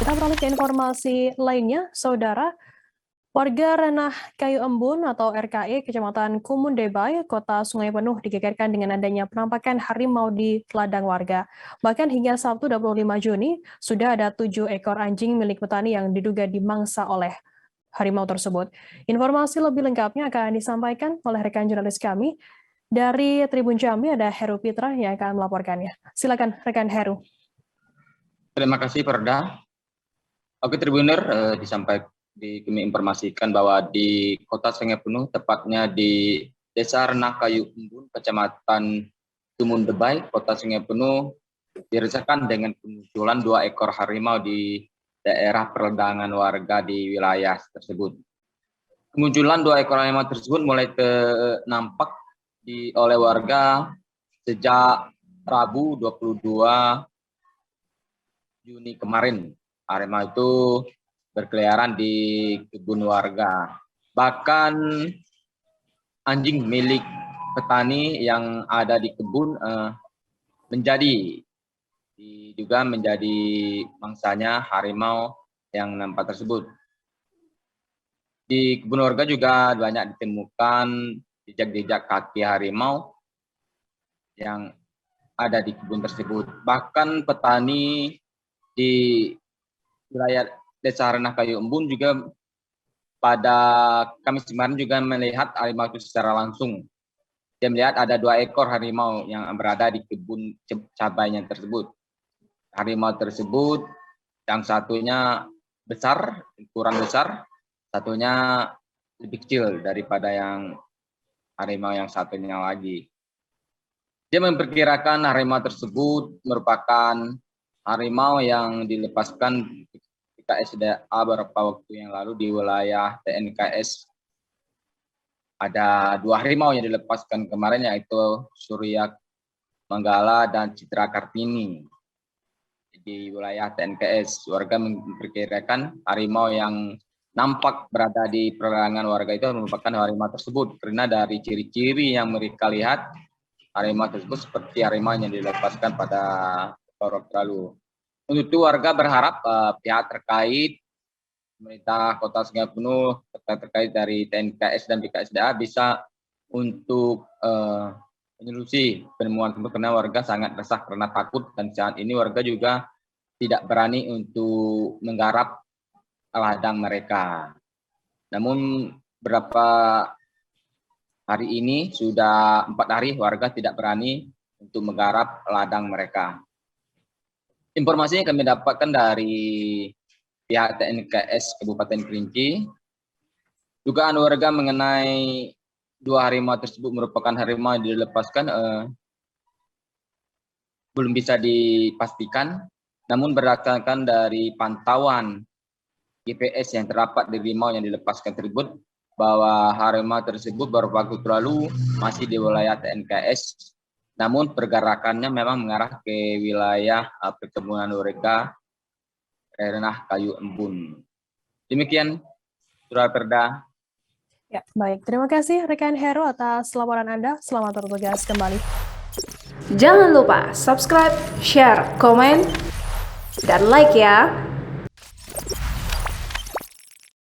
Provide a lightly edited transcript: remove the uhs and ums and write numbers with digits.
Kita beralih ke informasi lainnya, Saudara. Warga Ranah Kayu Embun atau RKE, Kecamatan Kumun Debay, Kota Sungai Penuh digegerkan dengan adanya penampakan harimau di ladang warga. Bahkan hingga Sabtu 25 Juni, sudah ada 7 ekor anjing milik petani yang diduga dimangsa oleh harimau tersebut. Informasi lebih lengkapnya akan disampaikan oleh rekan jurnalis kami. Dari Tribun Jambi ada Heru Pitra yang akan melaporkannya. Silakan rekan Heru. Terima kasih Perda. Oke Tribuner, kami informasikan bahwa di Kota Sungai Penuh, tepatnya di Desa Ranah Kayu Embun, Kecamatan Kumun Debay, Kota Sungai Penuh, dirasakan dengan kemunculan 2 ekor harimau di daerah perledangan warga di wilayah tersebut. Kemunculan 2 ekor harimau tersebut mulai nampak oleh warga sejak Rabu 22 Juni kemarin. Harimau itu berkeliaran di kebun warga. Bahkan anjing milik petani yang ada di kebun diduga menjadi mangsanya harimau yang nampak tersebut. Di kebun warga juga banyak ditemukan jejak-jejak kaki harimau yang ada di kebun tersebut. Bahkan petani di wilayah Desa Ranah Kayu Embun juga pada Kamis kemarin juga melihat harimau itu secara langsung. Dia melihat ada 2 ekor harimau yang berada di kebun cabainya tersebut. Harimau tersebut yang satunya besar, ukuran besar, satunya lebih kecil daripada yang harimau yang satunya lagi. Dia memperkirakan harimau tersebut merupakan harimau yang dilepaskan TNKSDA beberapa waktu yang lalu di wilayah TNKS. Ada 2 harimau yang dilepaskan kemarin, yaitu Surya Manggala dan Citra Kartini di wilayah TNKS. Warga memperkirakan harimau yang nampak berada di perladangan warga itu merupakan harimau tersebut, karena dari ciri-ciri yang mereka lihat, harimau tersebut seperti harimau yang dilepaskan pada waktu lalu. Untuk itu warga berharap pihak terkait, pemerintah Kota Sungai Penuh, terkait dari TNKS dan BKSDA bisa untuk menyelusi penemuan tersebut, karena warga sangat resah karena takut, dan saat ini warga juga tidak berani untuk menggarap ladang mereka. Namun berapa hari ini sudah 4 hari warga tidak berani untuk menggarap ladang mereka. Informasinya kami dapatkan dari pihak TNKS Kabupaten Kerinci. Dugaan warga mengenai 2 harimau tersebut merupakan harimau yang dilepaskan belum bisa dipastikan. Namun berdasarkan dari pantauan GPS yang terdapat di harimau yang dilepaskan tersebut, bahwa harimau tersebut beberapa waktu lalu masih di wilayah TNKS. Namun pergerakannya memang mengarah ke wilayah perkebunan warga Ranah Kayu Embun. Demikian, Surah Perda. Ya, baik. Terima kasih rekan Heru atas laporan Anda. Selamat bertugas kembali. Jangan lupa subscribe, share, komen, dan like ya.